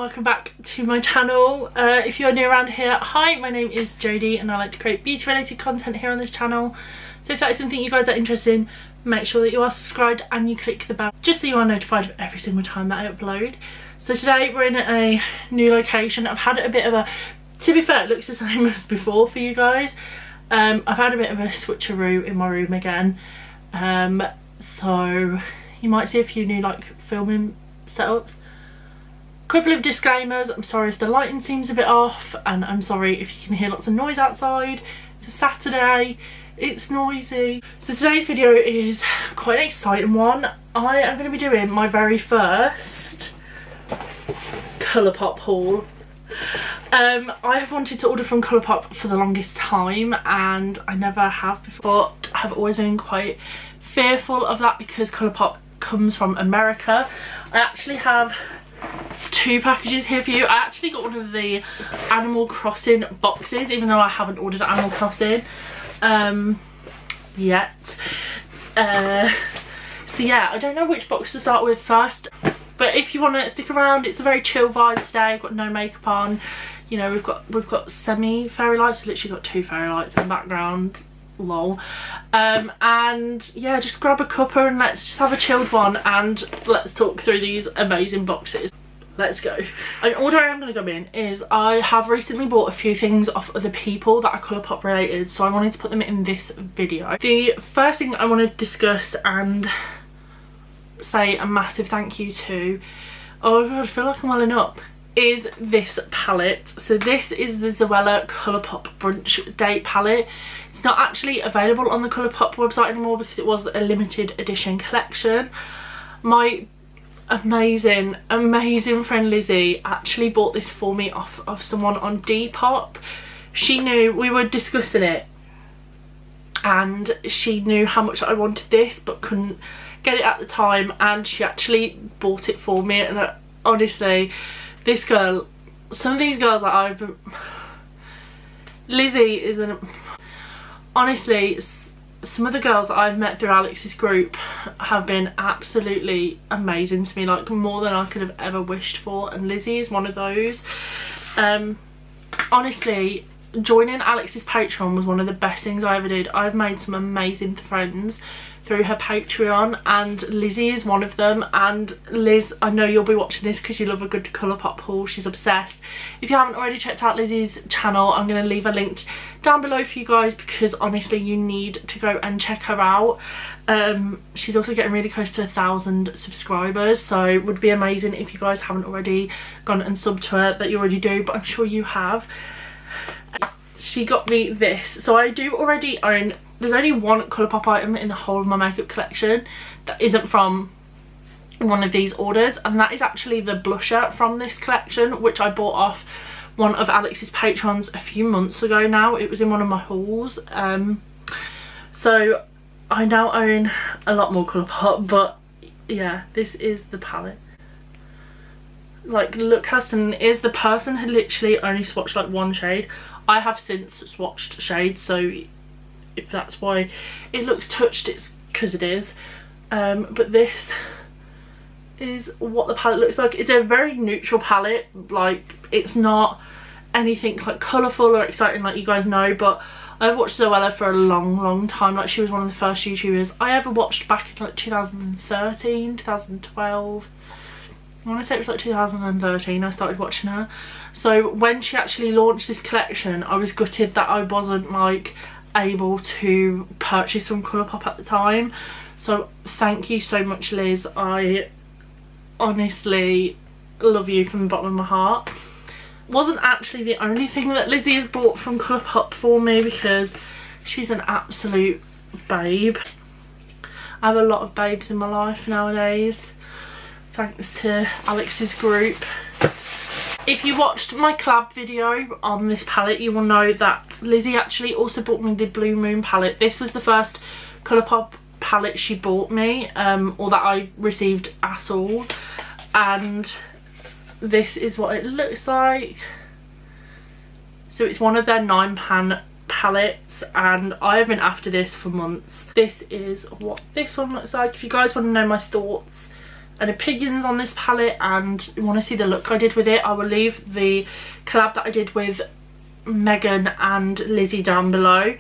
welcome back to my channel. If you're new around here, hi, my name is Jodie and I like to create beauty related content here on this channel. So if that is something you guys are interested in, make sure that you are subscribed and you click the bell just so you are notified of every single time that I upload. So today we're in a new location. I've had a bit of a, to be fair, it looks the same as before for you guys. I've had a bit of a switcheroo in my room again. So you might see a few new like filming setups. Couple of disclaimers. I'm sorry if the lighting seems a bit off, and I'm sorry if you can hear lots of noise outside. It's a Saturday, it's noisy. So today's video is quite an exciting one. I am going to be doing my very first Colourpop haul. I have wanted to order from Colourpop for the longest time and I never have before. I've always been quite fearful of that because Colourpop comes from America. I actually have two packages here for you. I actually got one of the Animal Crossing boxes, even though I haven't ordered Animal Crossing yet. So yeah, I don't know which box to start with first, but if you want to stick around, it's a very chill vibe today. I've got no makeup on, you know, we've got semi fairy lights. I've literally got two fairy lights in the background, lol. And yeah, just grab a cuppa and let's just have a chilled one and let's talk through these amazing boxes. Let's go. An order I am going to go in is I have recently bought a few things off other people that are Colourpop related, so I wanted to put them in this video. The first thing I want to discuss and say a massive thank you to, oh god, I feel like I'm welling up, is this palette. So this is the Zoella Colourpop Brunch Date palette. It's not actually available on the Colourpop website anymore because it was a limited edition collection. My amazing friend Lizzie actually bought this for me off of someone on Depop. She knew, we were discussing it and she knew how much I wanted this but couldn't get it at the time, and she actually bought it for me. And honestly, this girl, some of these girls that I've been, Lizzie is an, honestly, some of the girls that I've met through Alex's group have been absolutely amazing to me, like more than I could have ever wished for, and Lizzie is one of those. Honestly, joining Alex's Patreon was one of the best things I ever did. I've made some amazing friends through her Patreon and Lizzie is one of them. And Liz, I know you'll be watching this because you love a good Colourpop haul. She's obsessed. If you haven't already checked out Lizzie's channel, I'm going to leave a link down below for you guys because honestly you need to go and check her out. She's also getting really close to 1,000 subscribers, so it would be amazing if you guys haven't already gone and subbed to her, that you already do, but I'm sure you have. She got me this, so I do already own, there's only one Colourpop item in the whole of my makeup collection that isn't from one of these orders, and that is actually the blusher from this collection, which I bought off one of Alex's patrons a few months ago now. It was in one of my hauls. So I now own a lot more Colourpop, but yeah, this is the palette. Like, look how stunning it is. The person had literally only swatched like one shade. I have since swatched shades, so if that's why it looks touched, it's because it is. But this is what the palette looks like. It's a very neutral palette. Like, it's not anything like colourful or exciting like you guys know, but I've watched Zoella for a long time. Like, she was one of the first YouTubers I ever watched back in like 2013, 2012. I want to say it was like 2013 I started watching her. So when she actually launched this collection, I was gutted that I wasn't like able to purchase from Colourpop at the time. So thank you so much, Liz. I honestly love you from the bottom of my heart. Wasn't actually the only thing that Lizzie has bought from Colourpop for me because she's an absolute babe. I have a lot of babes in my life nowadays, thanks to Alex's group. If you watched my collab video on this palette, you will know that Lizzie actually also bought me the Blue Moon palette. This was the first Colourpop palette she bought me, or that I received at all. And this is what it looks like. So it's one of their 9-pan palettes and I've been after this for months. This is what this one looks like. If you guys want to know my thoughts any opinions on this palette and you want to see the look I did with it, I will leave the collab that I did with Megan and Lizzie down below.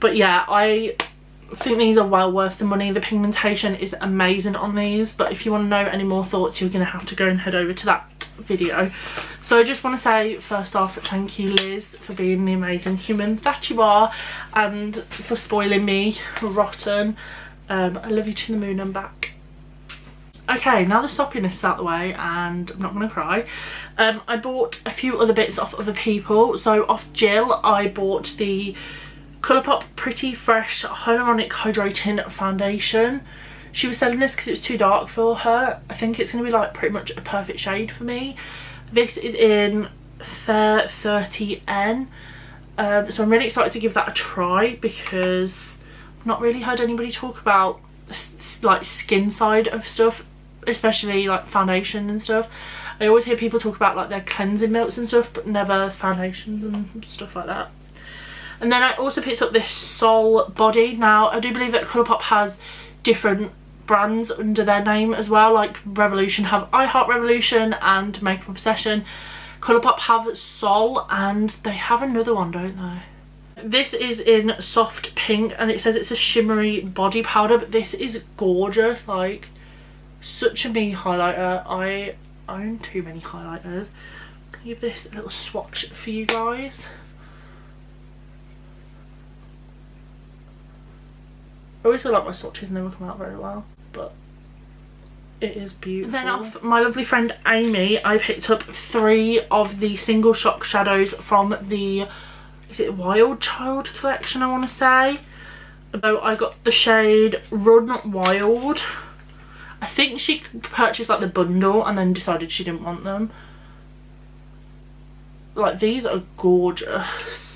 But yeah, I think these are well worth the money. The pigmentation is amazing on these, but if you want to know any more thoughts, you're going to have to go and head over to that video. So I just want to say first off, thank you Liz for being the amazing human that you are and for spoiling me rotten. I love you to the moon and back. Okay, now the soppiness is out the way and I'm not going to cry. I bought a few other bits off other people. So off Jill, I bought the Colourpop Pretty Fresh Hyaluronic Hydratin Foundation. She was selling this because it was too dark for her. I think it's going to be like pretty much a perfect shade for me. This is in Fair 30N. So I'm really excited to give that a try because I've not really heard anybody talk about like skin side of stuff, especially like foundation and stuff. I always hear people talk about like their cleansing milks and stuff, but never foundations and stuff like that. And then I also picked up this Soul Body. Now I do believe that Colourpop has different brands under their name as well, like Revolution have I Heart Revolution and Makeup Obsession. Colourpop have Soul and they have another one, don't they? This is in soft pink and it says it's a shimmery body powder, but this is gorgeous, like such a me highlighter. I own too many highlighters. I'll give this a little swatch for you guys. I always feel like my swatches never come out very well, but it is beautiful. Then off my lovely friend Amy, I picked up 3 of the single shock shadows from the, is it Wild Child collection I want to say. So I got the shade Run Wild. I think she purchased like the bundle and then decided she didn't want them. Like these are gorgeous.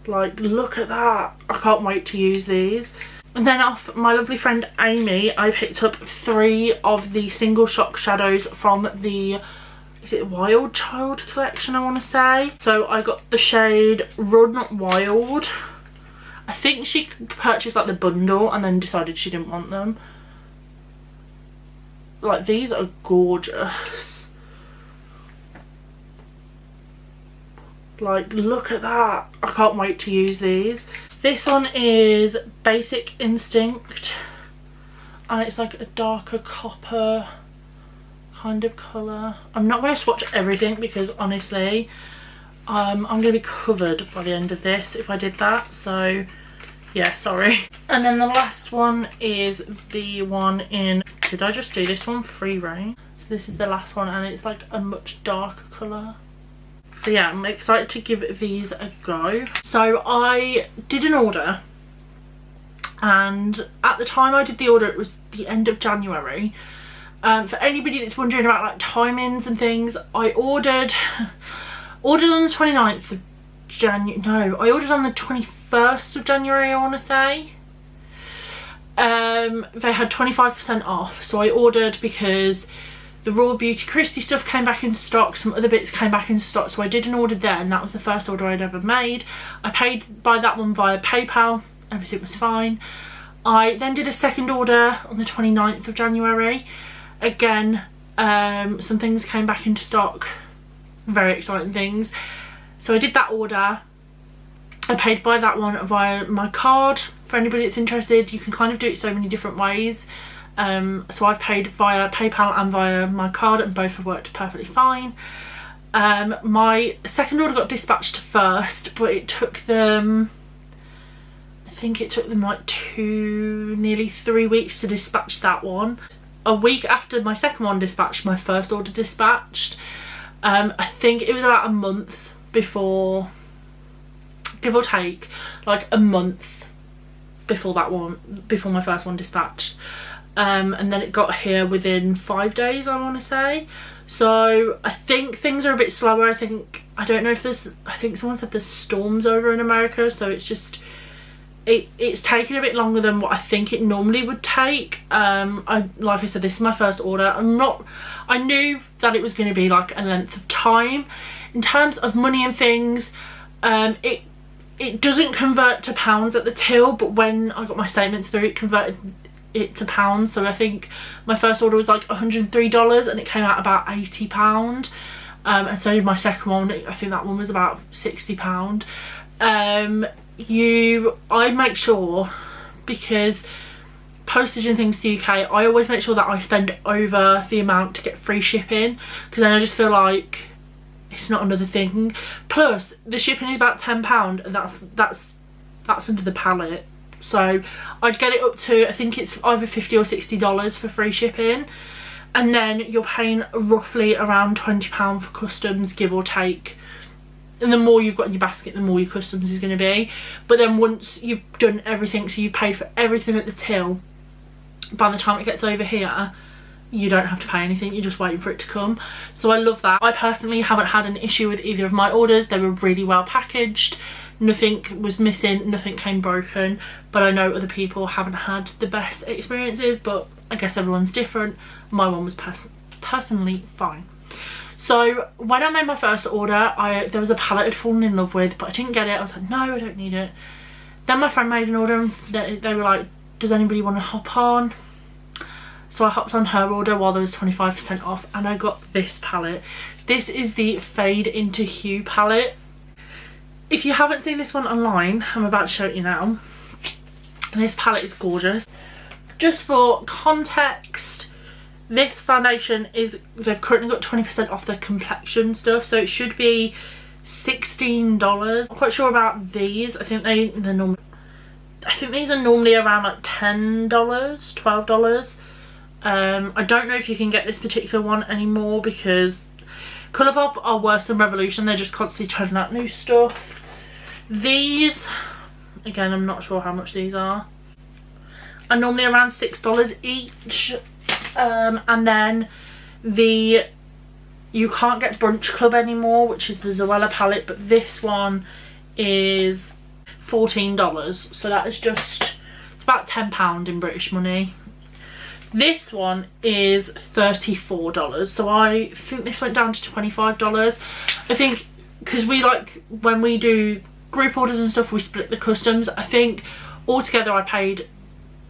Like look at that, I can't wait to use these. And then off my lovely friend Amy, I picked up 3 of the single shock shadows from the, is it Wild Child collection I want to say. So I got the shade Run Wild. I think she purchased like the bundle and then decided she didn't want them. Like these are gorgeous. Like look at that, I can't wait to use these. This one is Basic Instinct and it's like a darker copper kind of colour. I'm not going to swatch everything because honestly I'm going to be covered by the end of this if I did that, so yeah, sorry. And then the last one is the one in, did I just do this one? Free Reign. So this is the last one and it's like a much darker colour. So yeah, I'm excited to give these a go. So I did an order and at the time I did the order it was the end of January. For anybody that's wondering about like timings and things, I ordered on the 29th of January, no, I ordered on the 21st of January I want to say. They had 25% off, so I ordered because the Raw Beauty Christie stuff came back in stock, some other bits came back in stock, so I did an order there and that was the first order I'd ever made. I paid by that one via PayPal, everything was fine. I then did a second order on the 29th of January. Again, some things came back into stock, very exciting things. So I did that order. I paid by that one via my card. For anybody that's interested, you can kind of do it so many different ways. So I've paid via PayPal and via my card and both have worked perfectly fine. My second order got dispatched first, but it took them, I think it took them like nearly 3 weeks to dispatch that one. A week after my second one dispatched, my first order dispatched. I think it was about a month before, give or take, like a month before that one, before my first one dispatched. And then it got here within 5 days I want to say. So I think things are a bit slower. I don't know if there's, I think someone said there's storms over in America, so it's just it's taking a bit longer than what I think it normally would take. Like I said, this is my first order. I knew that it was going to be like a length of time. In terms of money and things, it doesn't convert to pounds at the till, but when I got my statement through, it converted it to pounds. So I think my first order was like $103 and it came out about £80. And so did my second one. I think that one was about £60. I make sure, because postage and things to UK, I always make sure that I spend over the amount to get free shipping, because then I just feel like it's not another thing. Plus the shipping is about £10 and that's under the palette. So I'd get it up to, I think it's either $50 or $60 for free shipping, and then you're paying roughly around £20 for customs, give or take. And the more you've got in your basket, the more your customs is going to be. But then once you've done everything, so you've paid for everything at the till, by the time it gets over here, you don't have to pay anything, you're just waiting for it to come. So I love that. I personally haven't had an issue with either of my orders. They were really well packaged, nothing was missing, nothing came broken. But I know other people haven't had the best experiences, but I guess everyone's different. My one was personally fine. So when I made my first order, there was a palette I'd fallen in love with, but I didn't get it. I was like, no, I don't need it. Then my friend made an order and they were like, does anybody want to hop on? So I hopped on her order while there was 25% off, and I got this palette. This is the Fade into Hue palette. If you haven't seen this one online, I'm about to show it you now. This palette is gorgeous. Just for context, this foundation is, they've currently got 20% off their complexion stuff, so it should be $16. I'm quite sure about these. I think they're normal. I think these are normally around like $10, $12. I don't know if you can get this particular one anymore, because Colourpop are worse than Revolution. They're just constantly turning out new stuff. These, again, I'm not sure how much these are normally around $6 each. And then you can't get Brunch Club anymore, which is the Zoella palette, but this one is $14. So that is just, it's about £10 in British money. This one is $34, so I think this went down to $25. I think because we, like, when we do group orders and stuff, we split the customs. I think altogether I paid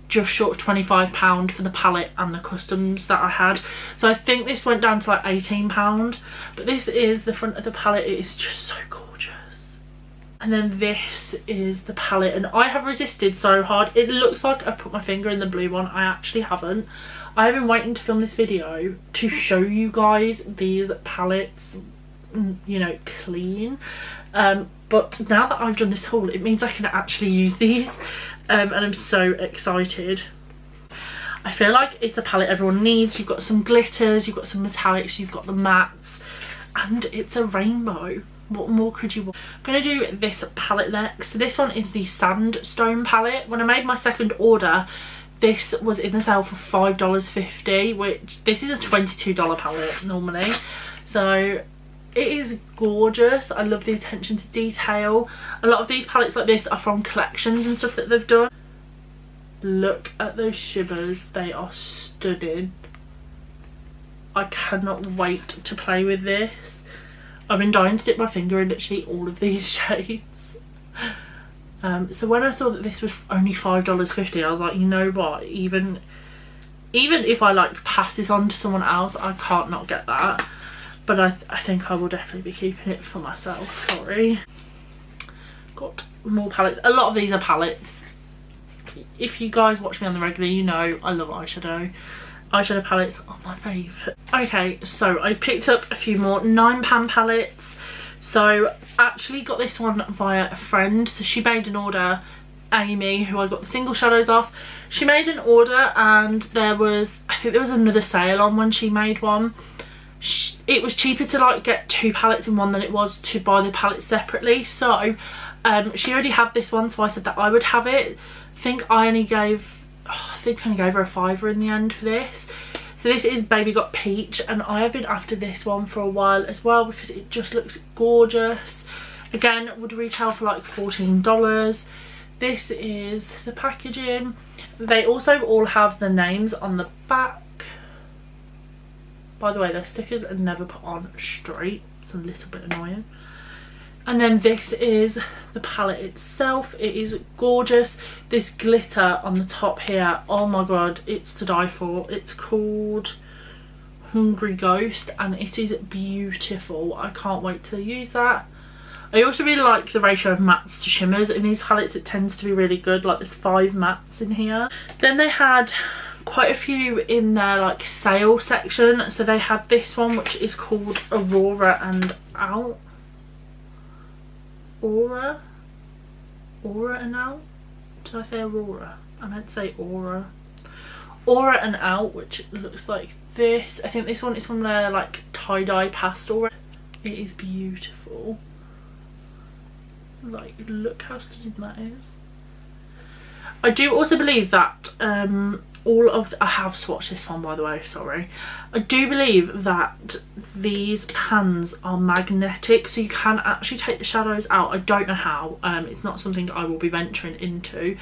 just short of £25 for the palette and the customs that I had. So I think this went down to like £18. But this is the front of the palette. It is just so gorgeous. And then this is the palette, and I have resisted so hard. It looks like I've put my finger in the blue one. I actually haven't. I have been waiting to film this video to show you guys these palettes, you know, clean. But now that I've done this haul, it means I can actually use these, and I'm so excited. I feel like it's a palette everyone needs. You've got some glitters, you've got some metallics, you've got the mattes, and it's a rainbow. What more could you want? I'm going to do this palette next. So this one is the Sandstone Palette. When I made my second order, this was in the sale for $5.50, which this is a $22 palette normally. So it is gorgeous. I love the attention to detail. A lot of these palettes like this are from collections and stuff that they've done. Look at those shivers. They are stunning. I cannot wait to play with this. I've been dying to dip my finger in literally all of these shades. So when I saw that this was only $5.50, I was like, you know what, even if I like pass this on to someone else, I can't not get that. But I think I will definitely be keeping it for myself. Sorry. Got more palettes. A lot of these are palettes. If you guys watch me on the regular, you know I love eyeshadow. Eyeshadow palettes are my favourite. Okay, so I picked up a few more 9pan palettes. So I actually got this one via a friend. So she made an order, Amy, who I got the single shadows off. She made an order and there was, I think there was another sale on when she made one. It was cheaper to like get 2 palettes in one than it was to buy the palettes separately. So she already had this one, so I said that I would have it. I think I only gave her a £5 in the end for this. So this is Baby Got Peach, and I have been after this one for a while as well because it just looks gorgeous. Again, would retail for like $14. This is the packaging. They also all have the names on the back. By the way, their stickers are never put on straight. It's a little bit annoying. And then this is the palette itself. It is gorgeous. This glitter on the top here, oh my god, it's to die for. It's called Hungry Ghost and it is beautiful. I can't wait to use that. I also really like the ratio of mattes to shimmers in these palettes. It tends to be really good, like there's 5 mattes in here. Then they had quite a few in their like sale section. So they had this one which is called Aurora and Out. Aura and Out? Did I say Aurora? I meant to say Aura. Aura and Out, which looks like this. I think this one is from their like tie-dye pastel. It is beautiful. Like, look how stunning that is. I do also believe that I have swatched this one, by the way, sorry. I do believe that these pans are magnetic, so you can actually take the shadows out. I don't know how. It's not something I will be venturing into,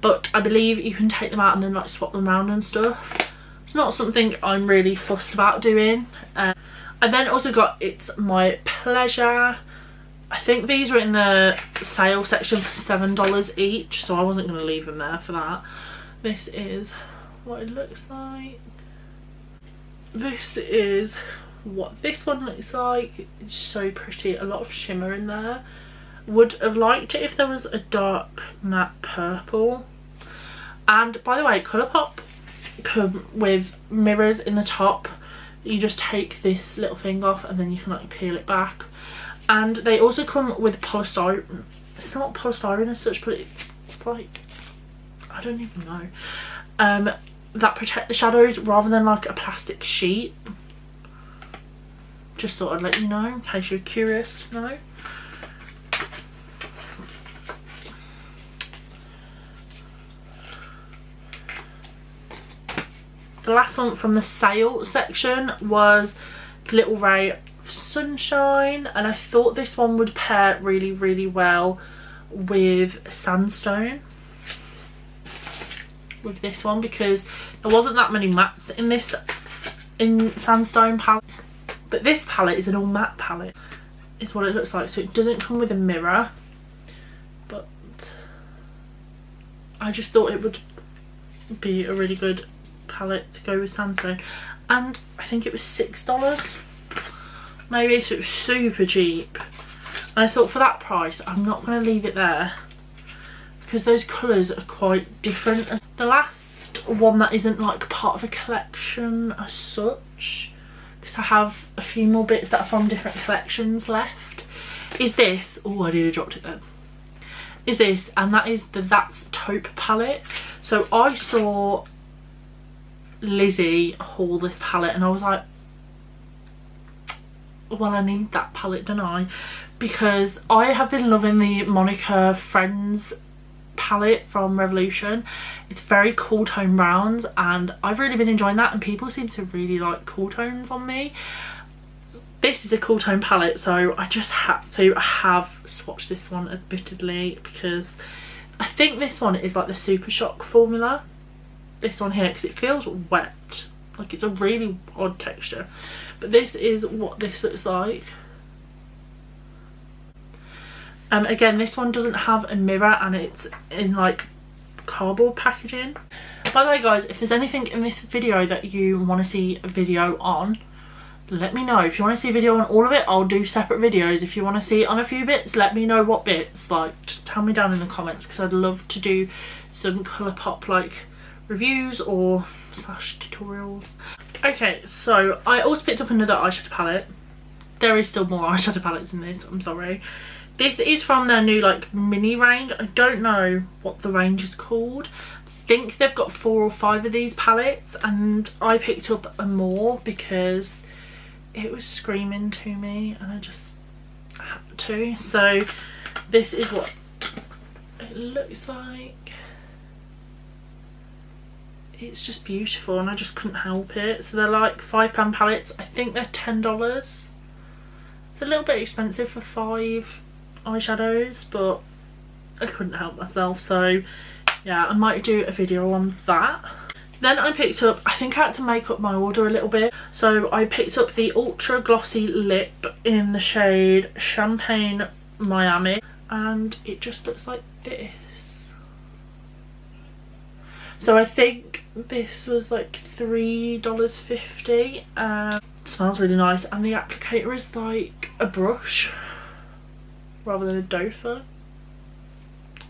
but I believe you can take them out and then like swap them around and stuff. It's not something I'm really fussed about doing. I then also got It's My Pleasure. I think these were in the sale section for $7 each, so I wasn't going to leave them there for that. This is what it looks like. This is what this one looks like. It's so pretty. A lot of shimmer in there. Would have liked it if there was a dark matte purple. And by the way, Colourpop come with mirrors in the top. You just take this little thing off and then you can like peel it back. And they also come with polystyrene. It's not polystyrene as such, but it's like, I don't even know. That protect the shadows rather than like a plastic sheet. Just thought I'd let you know in case you're curious to know. The last one from the sale section was Little Ray of Sunshine, and I thought this one would pair really, really well with Sandstone. With this one, because there wasn't that many mattes in Sandstone palette, but this palette is an all matte palette, is what it looks like. So it doesn't come with a mirror, but I just thought it would be a really good palette to go with Sandstone, and I think it was $6 maybe, so it was super cheap. And I thought for that price I'm not going to leave it there because those colours are quite different. The last one that isn't like part of a collection as such, because I have a few more bits that are from different collections left, is this. Oh, I nearly dropped it then. Is this, and that is the That's Taupe palette. So I saw Lizzie haul this palette and I was like, well, I need that palette, don't I? Because I have been loving the Monica Friends palette from Revolution. It's very cool tone browns and I've really been enjoying that, and people seem to really like cool tones on me. This is a cool tone palette, so I just had to have swatched this one admittedly, because I think this one is like the Super Shock formula, this one here, because it feels wet, like it's a really odd texture. But this is what this looks like. Again, this one doesn't have a mirror and it's in like cardboard packaging. By the way guys, if there's anything in this video that you want to see a video on, let me know. If you want to see a video on all of it, I'll do separate videos. If you want to see it on a few bits, let me know what bits. Like, just tell me down in the comments, because I'd love to do some Colourpop like reviews or slash tutorials. Okay, so I also picked up another eyeshadow palette. There is still more eyeshadow palettes in this, I'm sorry. This is from their new like mini range. I don't know what the range is called. I think they've got 4 or 5 of these palettes, and I picked up a more because it was screaming to me and I just had to. So this is what it looks like. It's just beautiful and I just couldn't help it. So they're like £5 palettes. I think they're $10. It's a little bit expensive for 5 eyeshadows, but I couldn't help myself. So yeah, I might do a video on that. Then I picked up, I think I had to make up my order a little bit. So I picked up the Ultra Glossy Lip in the shade Champagne Miami, and it just looks like this. So I think this was like $3.50, and it smells really nice, and the applicator is like a brush rather than a dofer,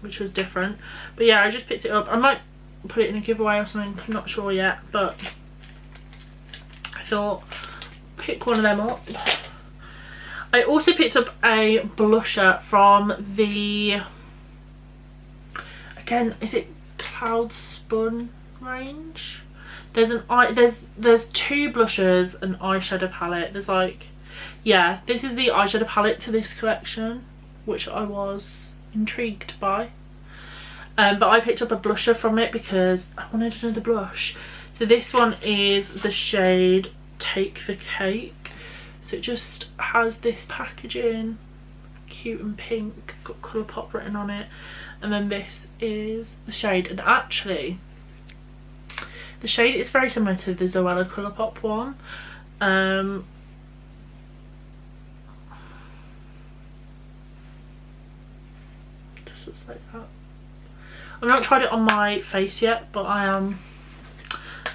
which was different. But yeah, I just picked it up. I might put it in a giveaway or something, I'm not sure yet, but I thought pick one of them up. I also picked up a blusher from the, again, is it Cloud Spun range? There's two blushers, an eyeshadow palette. There's like, yeah, this is the eyeshadow palette to this collection, which I was intrigued by. But I picked up a blusher from it because I wanted another blush. So this one is the shade Take the Cake. So it just has this packaging, cute and pink, got Colourpop written on it. And then this is the shade, and actually the shade is very similar to the Zoella Colourpop one. Just looks like that. I've not tried it on my face yet, but I am,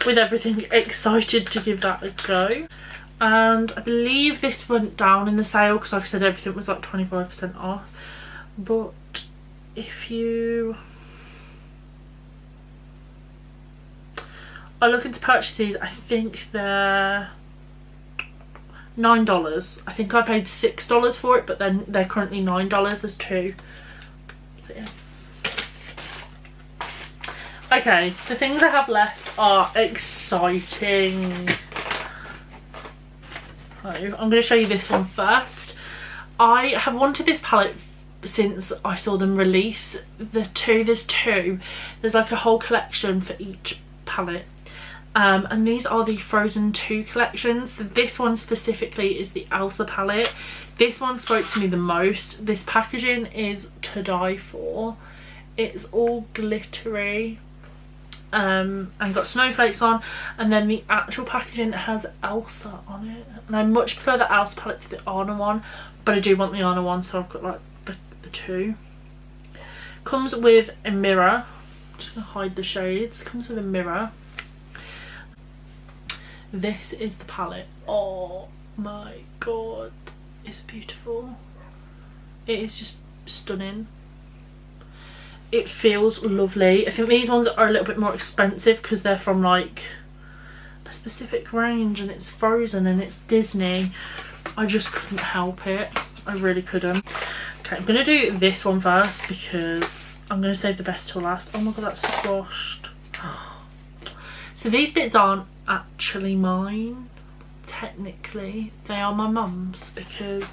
with everything, excited to give that a go. And I believe this went down in the sale because, like I said, everything was like 25% off. But if you are looking to purchase these, I think they're $9. I think I paid $6 for it, but then they're currently $9. There's two. So yeah. Okay, the things I have left are exciting. So I'm going to show you this one first. I have wanted this palette since I saw them release there's two. There's like a whole collection for each palette. And these are the Frozen 2 collections. So this one specifically is the Elsa palette. This one spoke to me the most. This packaging is to die for. It's all glittery and got snowflakes on, and then the actual packaging has Elsa on it, and I much prefer the Elsa palette to the Anna one, but I do want the Anna one, so I've got like the two. Comes with a mirror. I'm just gonna hide the shades. Comes with a mirror. This is the palette. Oh my god, it's beautiful. It is just stunning. It feels lovely. I think these ones are a little bit more expensive because they're from like a specific range, and it's Frozen and it's Disney. I just couldn't help it. I really couldn't. Okay, I'm gonna do this one first because I'm gonna save the best till last. Oh my god, that's squashed. So these bits aren't actually mine. Technically, they are my mum's because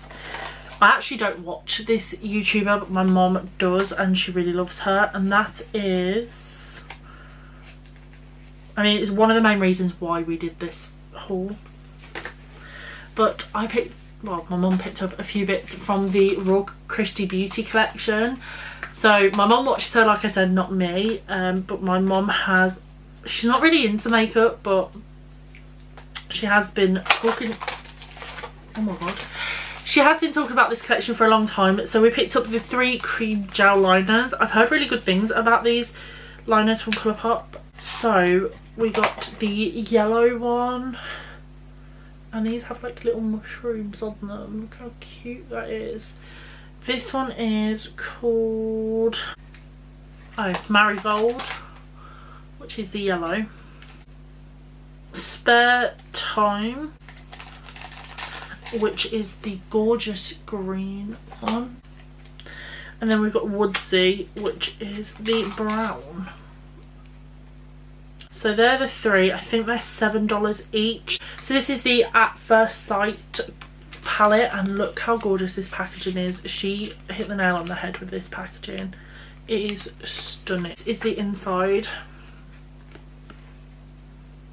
I actually don't watch this YouTuber, but my mom does, and she really loves her. And that is, I mean, it's one of the main reasons why we did this haul. But I picked, well, my mum picked up a few bits from the Raw Christie Beauty collection. So my mum watches her, like I said, not me. But my mum has, she's not really into makeup, but she has been talking, oh my god. She has been talking about this collection for a long time, so we picked up the 3 cream gel liners. I've heard really good things about these liners from Colourpop. So we got the yellow one, and these have like little mushrooms on them. Look how cute that is. This one is called, oh, Marigold, which is the yellow. Spare Time, which is the gorgeous green one. And then we've got Woodsy, which is the brown. So they're the 3. I think they're $7 each. So this is the At First Sight palette, and look how gorgeous this packaging is. She hit the nail on the head with this packaging. It is stunning. This is the inside.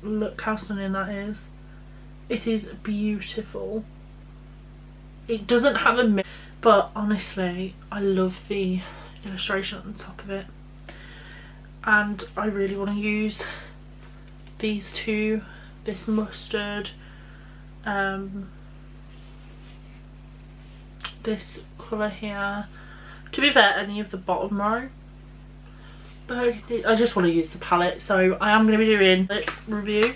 Look how stunning that is. It is beautiful. It doesn't have a mirror, but honestly I love the illustration on the top of it, and I really want to use these two, this mustard, this colour here. To be fair, any of the bottom row. Burgundy. I just want to use the palette, so I am going to be doing a review.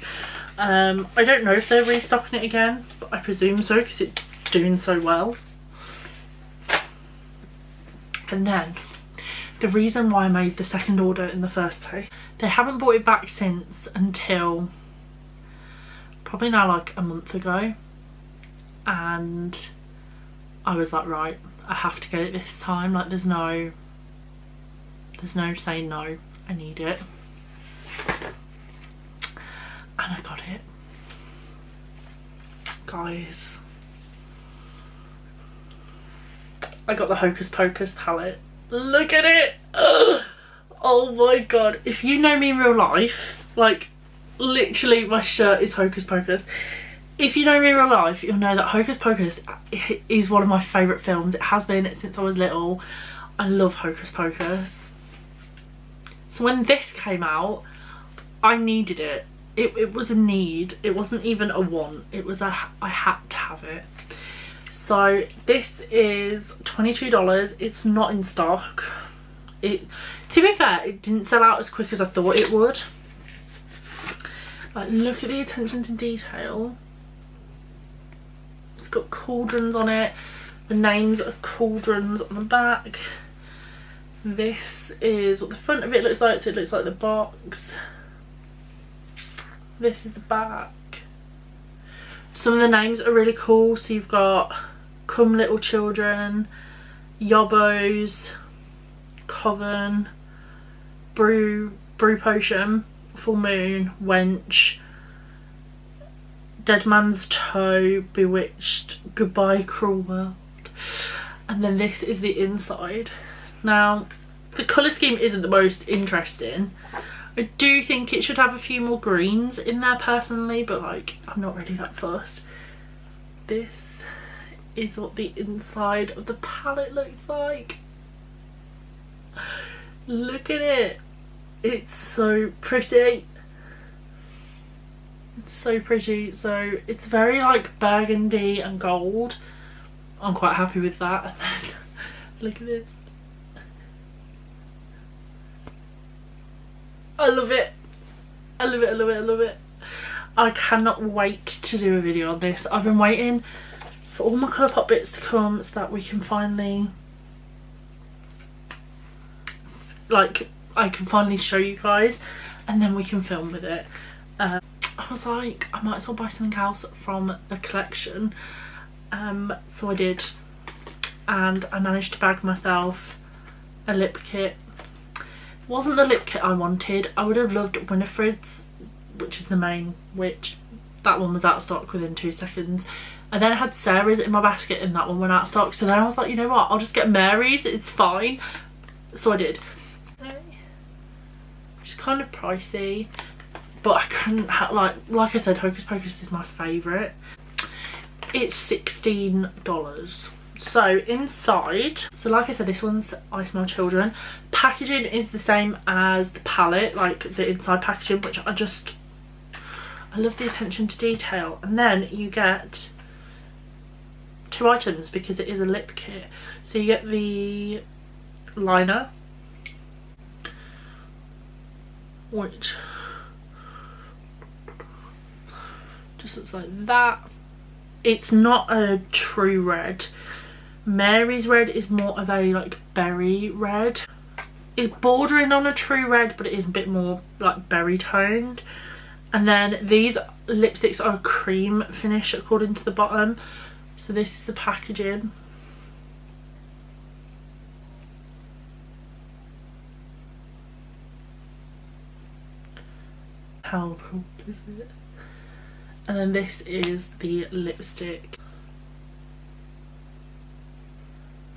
I don't know if they're restocking it again, but I presume so because it's doing so well. And then the reason why I made the second order in the first place, they haven't brought it back since until probably now like a month ago, and I was like, right, I have to get it this time. Like there's no saying no, I need it. And I got it, guys. I got the Hocus Pocus palette. Look at it. Ugh. Oh my god, if you know me in real life, like literally my shirt is Hocus Pocus. If you know me in real life, you'll know that Hocus Pocus is one of my favourite films. It has been since I was little. I love Hocus Pocus. So when this came out, I needed it. It was a need. It wasn't even a want. It was a I had to have it. So this is $22. It's not in stock. To be fair, it didn't sell out as quick as I thought it would. Like, look at the attention to detail. It's got cauldrons on it. The names are cauldrons on the back. This is what the front of it looks like. So it looks like the box. This is the back. Some of the names are really cool. So you've got Come Little Children, Yobbos, Coven, Brew Potion, Full Moon, Wench, Dead Man's Toe, Bewitched, Goodbye Cruel World. And then this is the inside. Now, the colour scheme isn't the most interesting. I do think it should have a few more greens in there personally, but like, I'm not really that fussed. This is what the inside of the palette looks like. Look at it. It's so pretty. It's so pretty. So it's very like burgundy and gold. I'm quite happy with that. And then look at this. I love it. I love it, I love it, I love it. I cannot wait to do a video on this. I've been waiting for all my Colourpop bits to come so that we can finally, like, I can finally show you guys and then we can film with it. I was like, I might as well buy something else from the collection. So I did, and I managed to bag myself a lip kit. Wasn't the lip kit I wanted. I would have loved Winifred's, which is the main witch. That one was out of stock within 2 seconds. And then I had Sarah's in my basket and that one went out of stock. So then I was like, you know what, I'll just get Mary's, it's fine. So I did. Which is kind of pricey, but I couldn't have, like I said, Hocus Pocus is my favourite. It's $16. So inside, so like I said, this one's I Smell Children. Packaging is the same as the palette, like the inside packaging, which I love the attention to detail. And then you get 2 items because it is a lip kit. So you get the liner, which just looks like that. It's not a true red. Mary's red is more of a like berry red. It's bordering on a true red, but it is a bit more like berry toned. And then these lipsticks are a cream finish according to the bottom. So this is the packaging. How cool is it? And then this is the lipstick.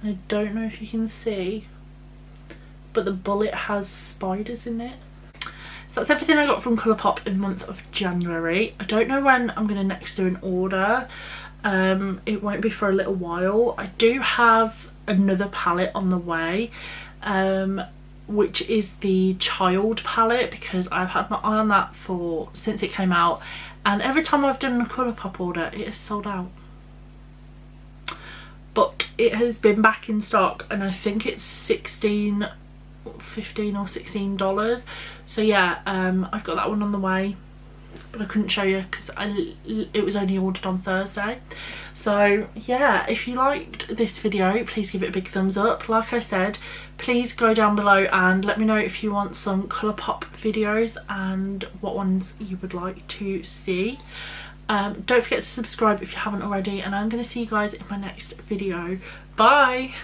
I don't know if you can see, but the bullet has spiders in it. So that's everything I got from Colourpop in the month of January. I don't know when I'm going to next do an order. It won't be for a little while. I do have another palette on the way, which is the Child palette, because I've had my eye on that since it came out, and every time I've done a Colourpop order it is sold out. but it has been back in stock, and I think it's $15 or $16. So yeah, I've got that one on the way, but I couldn't show you because it was only ordered on Thursday. So yeah, if you liked this video, please give it a big thumbs up. Like I said, please go down below and let me know if you want some Colourpop videos and what ones you would like to see. Don't forget to subscribe if you haven't already, and I'm going to see you guys in my next video. Bye!